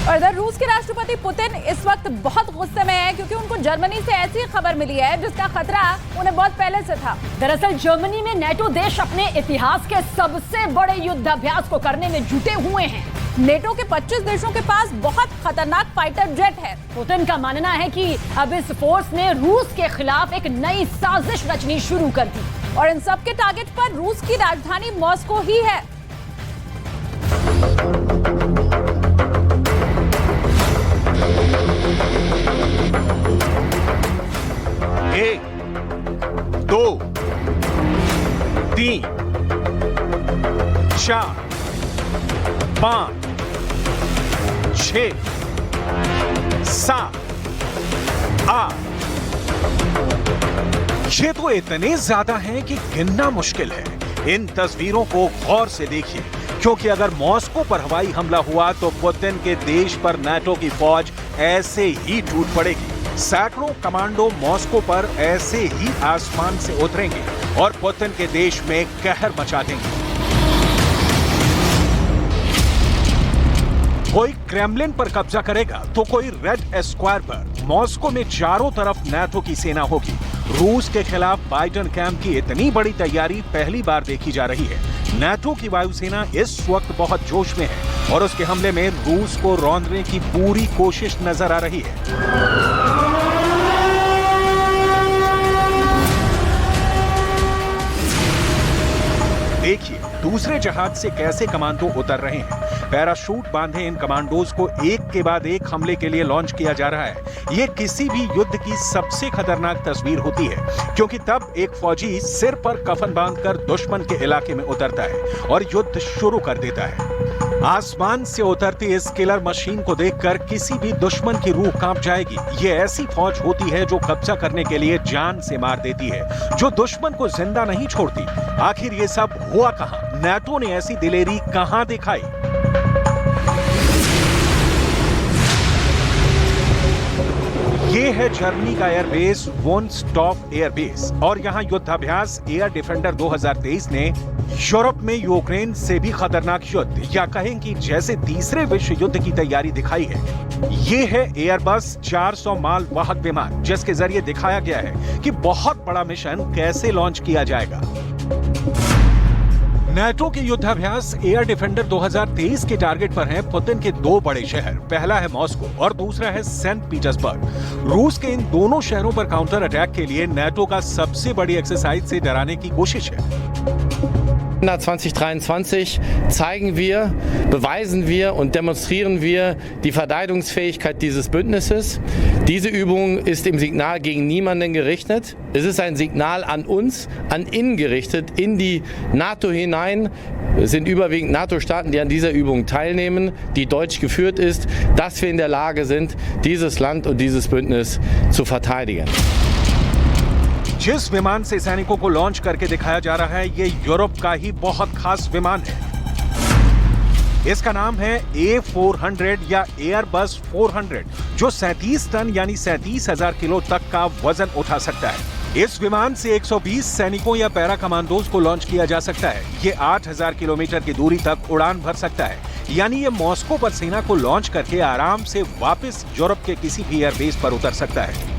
और इधर रूस के राष्ट्रपति पुतिन इस वक्त बहुत गुस्से में है क्योंकि उनको जर्मनी से ऐसी खबर मिली है जिसका खतरा उन्हें बहुत पहले से था। दरअसल जर्मनी में नेटो देश अपने इतिहास के सबसे बड़े युद्धाभ्यास को करने में जुटे हुए हैं। नेटो के 25 देशों के पास बहुत खतरनाक फाइटर जेट है। पुतिन का मानना है कि अब इस फोर्स ने रूस के खिलाफ एक नई साजिश रचनी शुरू कर दी और इन सब के टारगेट पर रूस की राजधानी मॉस्को ही है। एक, दो, तीन, चार, 5, 6, 7, 8। ये तो इतने ज्यादा हैं कि गिनना मुश्किल है। इन तस्वीरों को गौर से देखिए, क्योंकि अगर मॉस्को पर हवाई हमला हुआ तो पुतिन के देश पर नाटो की फौज ऐसे ही टूट पड़ेगी। सैकड़ों कमांडो मॉस्को पर ऐसे ही आसमान से उतरेंगे और पुतिन के देश में कहर मचा देंगे। कोई क्रेमलिन पर कब्जा करेगा तो कोई रेड स्क्वायर पर। मॉस्को में चारों तरफ नाटो की सेना होगी। रूस के खिलाफ बाइडेन कैंप की इतनी बड़ी तैयारी पहली बार देखी जा रही है। नाटो की वायुसेना इस वक्त बहुत जोश में है और उसके हमले में रूस को रौंदने की पूरी कोशिश नजर आ रही है। देखिए दूसरे जहाज से कैसे कमांडो उतर रहे हैं। पैराशूट बांधे इन कमांडोज को एक के बाद एक हमले के लिए लॉन्च किया जा रहा है। ये किसी भी युद्ध की सबसे खतरनाक तस्वीर होती है, क्योंकि तब एक फौजी सिर पर कफन बांधकर दुश्मन के इलाके में उतरता है और युद्ध शुरू कर देता है। आसमान से उतरती इस किलर मशीन को देखकर किसी भी दुश्मन की रूह कांप जाएगी। ये ऐसी फौज होती है जो कब्जा करने के लिए जान से मार देती है, जो दुश्मन को जिंदा नहीं छोड़ती। आखिर ये सब हुआ कहां? नाटो ने ऐसी दिलेरी कहां दिखाई? ये है जर्मनी का एयरबेस वुन्स्टॉफ एयरबेस और यहाँ युद्धाभ्यास एयर डिफेंडर 2023 ने यूरोप में यूक्रेन से भी खतरनाक युद्ध या कहें कि जैसे तीसरे विश्व युद्ध की तैयारी दिखाई है। ये है एयरबस 400 माल वाहक विमान, जिसके जरिए दिखाया गया है कि बहुत बड़ा मिशन कैसे लॉन्च किया जाएगा। नाटो के युद्धाभ्यास एयर डिफेंडर 2023 के टारगेट पर हैं पुतिन के दो बड़े शहर। पहला है मॉस्को और दूसरा है सेंट पीटर्सबर्ग। रूस के इन दोनों शहरों पर काउंटर अटैक के लिए नाटो का सबसे बड़ी एक्सरसाइज से डराने की कोशिश है। 2023 zeigen wir, beweisen wir und demonstrieren wir die Verteidigungsfähigkeit dieses Bündnisses. Diese Übung ist im Signal gegen niemanden gerichtet. Es ist ein Signal an uns, an innen gerichtet, in die NATO hinein. Es sind überwiegend NATO-Staaten, die an dieser Übung teilnehmen, die deutsch geführt ist, dass wir in der Lage sind, dieses Land und dieses Bündnis zu verteidigen. जिस विमान से सैनिकों को launch करके दिखाया जा रहा है, ये यूरोप का ही बहुत खास विमान है। इसका नाम है A400 या एयरबस 400, जो 37 टन यानी 37,000 किलो तक का वजन उठा सकता है। इस विमान से 120 सैनिकों या पैरा कमांडोज को लॉन्च किया जा सकता है। ये 8,000 किलोमीटर की दूरी तक उड़ान भर सकता है, यानी ये मॉस्को पर सेना को लॉन्च करके आराम से वापस यूरोप के किसी भी एयरबेस पर उतर सकता है।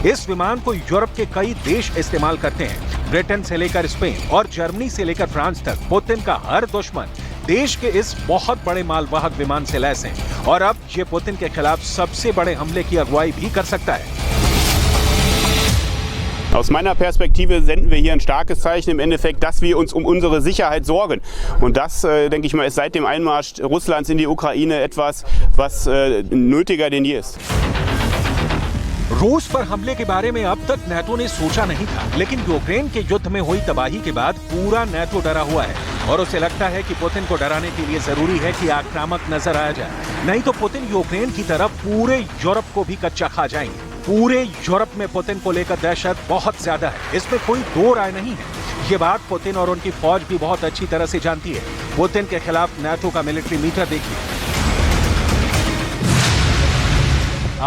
इस विमान को यूरोप के कई देश इस्तेमाल करते हैं। ब्रिटेन से लेकर स्पेन और जर्मनी से लेकर फ्रांस तक पुतिन का हर दुश्मन देश के इस बहुत बड़े मालवाहक विमान से लैस है और अब ये पुतिन के खिलाफ सबसे बड़े हमले की अगुवाई भी कर सकता है। Aus meiner Perspektive senden wir hier ein starkes Zeichen im Endeffekt, dass wir uns um unsere Sicherheit sorgen. Und das, denke ich mal, ist seit dem Einmarsch Russlands in die Ukraine etwas, was nötiger denn je ist. रूस पर हमले के बारे में अब तक NATO ने सोचा नहीं था, लेकिन यूक्रेन के युद्ध में हुई तबाही के बाद पूरा नाटो डरा हुआ है और उसे लगता है कि पुतिन को डराने के लिए जरूरी है कि आक्रामक नजर आया जाए, नहीं तो पुतिन यूक्रेन की तरफ पूरे यूरोप को भी कच्चा खा जाएंगे। पूरे यूरोप में पुतिन को लेकर दहशत बहुत ज्यादा है, इसमें कोई दो राय नहीं है। ये बात पुतिन और उनकी फौज भी बहुत अच्छी तरह से जानती है। पुतिन के खिलाफ नाटो का मिलिट्री मीटर देखिए।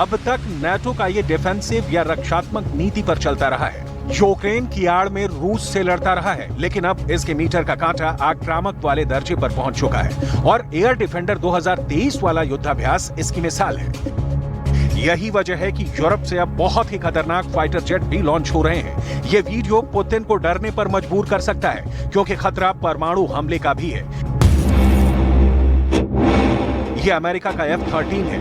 अब तक नाटो का ये डिफेंसिव या रक्षात्मक नीति पर चलता रहा है। यूक्रेन की आड़ में रूस से लड़ता रहा है, लेकिन अब इसके मीटर का कांटा आक्रामक वाले दर्जे पर पहुंच चुका है और एयर डिफेंडर 2023 वाला युद्धाभ्यास इसकी मिसाल है। यही वजह है कि यूरोप से अब बहुत ही खतरनाक फाइटर जेट भी लॉन्च हो रहे हैं। ये वीडियो पुतिन को डरने पर मजबूर कर सकता है, क्योंकि खतरा परमाणु हमले का भी है। ये अमेरिका का F-13 है।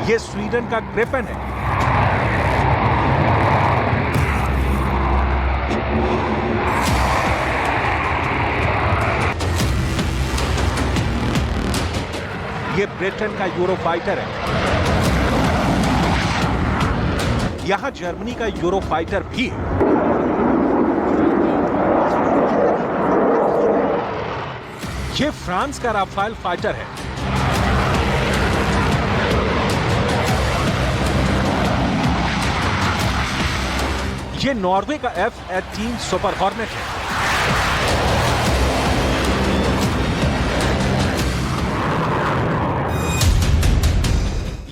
ये स्वीडन का ग्रिपेन है। ये ब्रिटेन का यूरोफाइटर है। यहां जर्मनी का यूरोफाइटर भी है। ये फ्रांस का राफेल फाइटर है। ये नॉर्वे का F-18 सुपर हॉर्नेट है।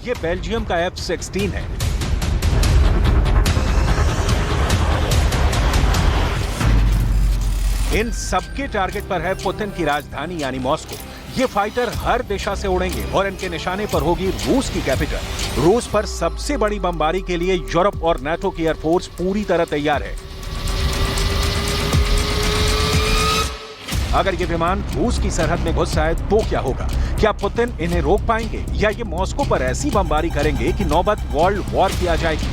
ये बेल्जियम का F-16 है। इन सबके टारगेट पर है पुतिन की राजधानी यानी मॉस्को। ये फाइटर हर दिशा से उड़ेंगे और इनके निशाने पर होगी रूस की कैपिटल। रूस पर सबसे बड़ी बमबारी के लिए यूरोप और नाटो की एयरफोर्स पूरी तरह तैयार है। अगर ये विमान रूस की सरहद में घुस आए तो क्या होगा? क्या पुतिन इन्हें रोक पाएंगे या ये मॉस्को पर ऐसी बमबारी करेंगे कि नौबत वर्ल्ड वॉर की आ जाएगी?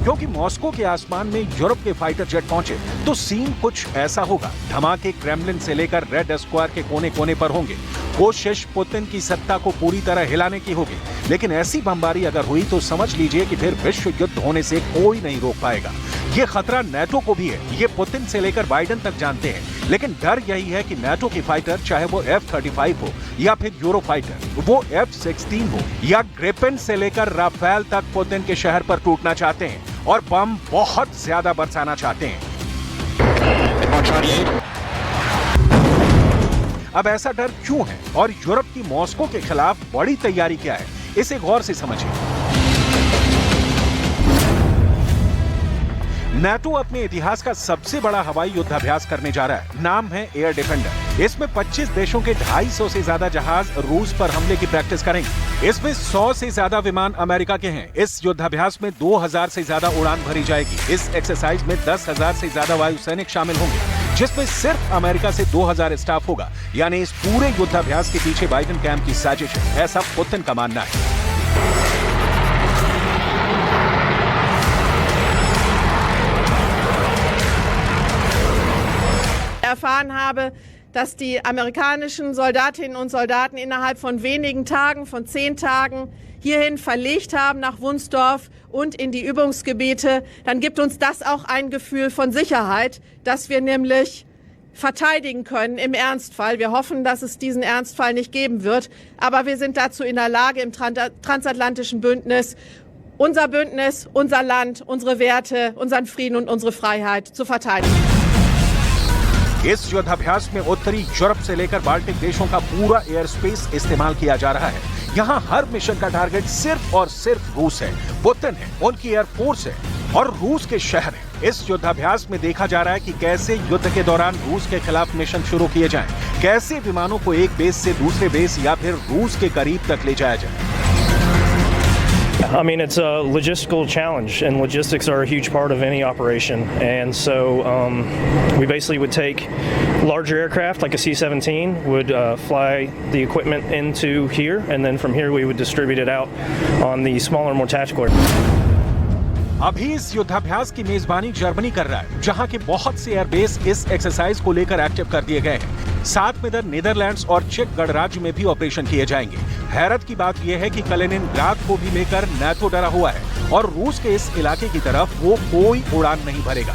क्योंकि मॉस्को के आसमान में यूरोप के फाइटर जेट पहुंचे तो सीन कुछ ऐसा होगा। धमाके क्रेमलिन से लेकर रेड स्क्वायर के कोने कोने पर होंगे। कोशिश पुतिन की सत्ता को पूरी तरह हिलाने की होगी, लेकिन ऐसी बमबारी अगर हुई तो समझ लीजिए कि फिर विश्व युद्ध होने से कोई नहीं रोक पाएगा। ये खतरा नाटो को भी है। ये पुतिन से लेकर बाइडेन तक जानते हैं, लेकिन डर यही है कि नाटो की फाइटर, चाहे वो F-35 हो या फिर यूरोफाइटर, वो F-16 हो या ग्रिपेन से लेकर राफेल तक, पुतिन के शहर पर टूटना चाहते हैं और बम बहुत ज्यादा बरसाना चाहते हैं। अब ऐसा डर क्यों है और यूरोप की मॉस्को के खिलाफ बड़ी तैयारी क्या है, इसे गौर से समझिए। नाटो अपने इतिहास का सबसे बड़ा हवाई युद्धाभ्यास करने जा रहा है। नाम है एयर डिफेंडर। इसमें 25 देशों के 250 से ज्यादा जहाज रूस पर हमले की प्रैक्टिस करेंगे। इसमें 100 से ज्यादा विमान अमेरिका के हैं। इस युद्धाभ्यास में 2000 से ज्यादा उड़ान भरी जाएगी। इस एक्सरसाइज में 10,000 से ज्यादा वायु सैनिक शामिल होंगे, जिसमें सिर्फ अमेरिका से 2000 स्टाफ होगा। यानी इस पूरे युद्धाभ्यास के पीछे बाइडेन कैंप की साजिश है, ऐसा पुतिन का मानना है। erfahren habe, dass die amerikanischen Soldatinnen und Soldaten innerhalb von wenigen Tagen, von 10 Tagen hierhin verlegt haben nach Wunsdorf und in die Übungsgebiete, dann gibt uns das auch ein Gefühl von Sicherheit, dass wir nämlich verteidigen können im Ernstfall. Wir hoffen, dass es diesen Ernstfall nicht geben wird, aber wir sind dazu in der Lage im transatlantischen Bündnis, unser Land, unsere Werte, unseren Frieden und unsere Freiheit zu verteidigen. इस युद्धाभ्यास में उत्तरी Europe से लेकर Baltic देशों का पूरा air space इस्तेमाल किया जा रहा है। यहाँ हर मिशन का टारगेट सिर्फ और सिर्फ रूस है, पुतिन है, उनकी एयरफोर्स है और रूस के शहर है। इस युद्धाभ्यास में देखा जा रहा है कि कैसे युद्ध के दौरान रूस के खिलाफ मिशन शुरू किए जाएं, कैसे विमानों को एक बेस से दूसरे बेस या फिर रूस के करीब तक ले जाया जाए। I mean, it's a logistical challenge, and logistics are a huge part of any operation. And so we basically would take larger aircraft, like a C-17, would fly the equipment into here, and then from here we would distribute it out on the smaller, more tactical aircraft. अभी इस युद्धाभ्यास की मेजबानी Germany कर रहा है, जहां के बहुत से एयरबेस इस एक्सरसाइज को लेकर एक्टिव कर दिए गए हैं। साथ में इधर नीदरलैंड्स और चेक गणराज्य में भी ऑपरेशन किए जाएंगे। हैरत की बात यह है कि कलिनिनग्राड को भी लेकर नाटो डरा हुआ है और रूस के इस इलाके की तरफ वो कोई उड़ान नहीं भरेगा।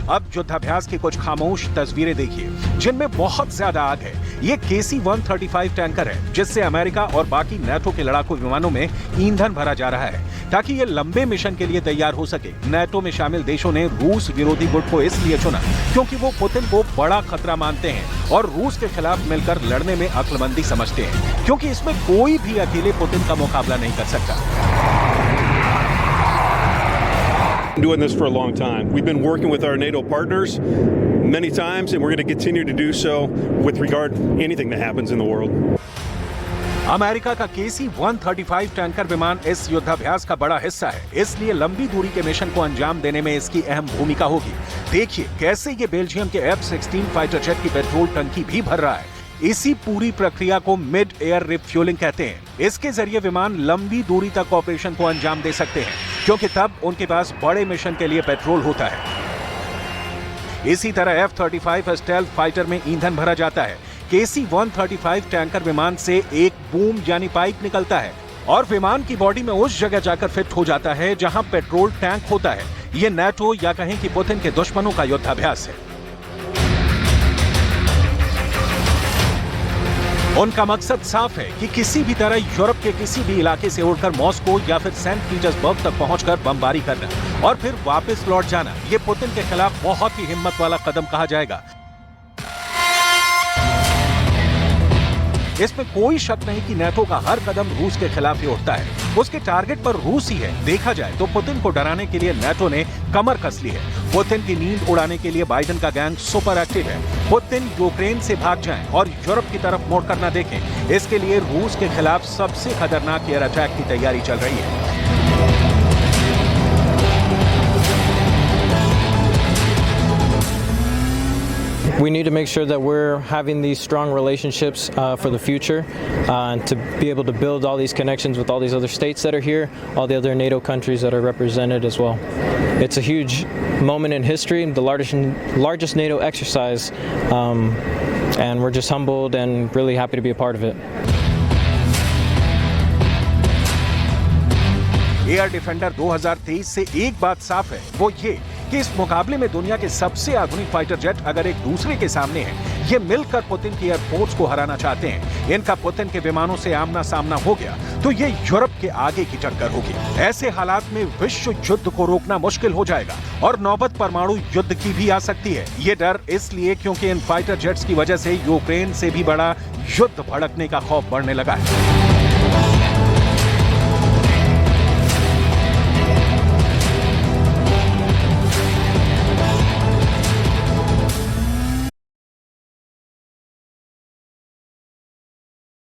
अब युद्धाभ्यास की कुछ खामोश तस्वीरें देखिए जिनमें बहुत ज्यादा आग है। ये KC-135 टैंकर है जिससे अमेरिका और बाकी नेटो के लड़ाकू विमानों में ईंधन भरा जा रहा है ताकि ये लंबे मिशन के लिए तैयार हो सके। नेटो में शामिल देशों ने रूस विरोधी गुट को इसलिए चुना क्योंकि वो पुतिन को बड़ा खतरा मानते हैं और रूस के खिलाफ मिलकर लड़ने में अक्लमंदी समझते हैं, क्योंकि इसमें कोई भी अकेले पुतिन का मुकाबला नहीं कर सकता। Doing this for a long time. We've been working with our NATO partners many times, and we're going to continue to do so with regard to anything that happens in the world. America का KC-135 tanker विमान इस युद्धाभ्यास का बड़ा हिस्सा है, इसलिए लंबी दूरी के मिशन को अंजाम देने में इसकी अहम भूमिका होगी। देखिए कैसे ये बेल्जियम के F-16 फाइटर जेट की पेट्रोल टंकी भी भर रहा है। इसी पूरी प्रक्रिया को मिड एयर रिफ्यूलिंग कहते हैं। इसके जरिए विमान लंबी दूरी तक ऑपरेशन को अंजाम दे सकते हैं, क्योंकि तब उनके पास बड़े मिशन के लिए पेट्रोल होता है। इसी तरह F-35 स्टेल्थ फाइटर में ईंधन भरा जाता है। KC-135 टैंकर विमान से एक बूम यानी पाइप निकलता है और विमान की बॉडी में उस जगह जाकर फिट हो जाता है जहां पेट्रोल टैंक होता है। ये नेटो या कहें कि पुतिन के दुश्मनों का युद्धाभ्यास है। उनका मकसद साफ है कि किसी भी तरह यूरोप के किसी भी इलाके से उड़कर मॉस्को या फिर सेंट पीटर्सबर्ग तक पहुंचकर बमबारी करना और फिर वापस लौट जाना। ये पुतिन के खिलाफ बहुत ही हिम्मत वाला कदम कहा जाएगा। इसमें कोई शक नहीं कि नेटो का हर कदम रूस के खिलाफ ही उठता है। उसके टारगेट पर रूस ही है। देखा जाए तो पुतिन को डराने के लिए नेटो ने कमर कस ली है। पुतिन की नींद उड़ाने के लिए बाइडेन का गैंग सुपर एक्टिव है। पुतिन यूक्रेन से भाग जाएं और यूरोप की तरफ मोड़कर न देखें, इसके लिए रूस के खिलाफ सबसे खतरनाक एयर अटैक की तैयारी चल रही है। We need to make sure that we're having these strong relationships for the future and to be able to build all these connections with all these other states that are here, all the other NATO countries that are represented as well. It's a huge moment in history, the largest NATO exercise, and we're just humbled and really happy to be a part of it. Air defender 2023 से एक बात साफ है, वो ये कि इस मुकाबले में दुनिया के सबसे आधुनिक फाइटर जेट अगर एक दूसरे के सामने हैं, ये मिलकर पुतिन की एयरफोर्स को हराना चाहते हैं। इनका पुतिन के विमानों से आमना सामना हो गया तो ये यूरोप के आगे की टक्कर होगी। ऐसे हालात में विश्व युद्ध को रोकना मुश्किल हो जाएगा और नौबत परमाणु युद्ध की भी आ सकती है। ये डर इसलिए क्योंकि इन फाइटर जेट्स की वजह से यूक्रेन से भी बड़ा युद्ध भड़कने का खौफ बढ़ने लगा है।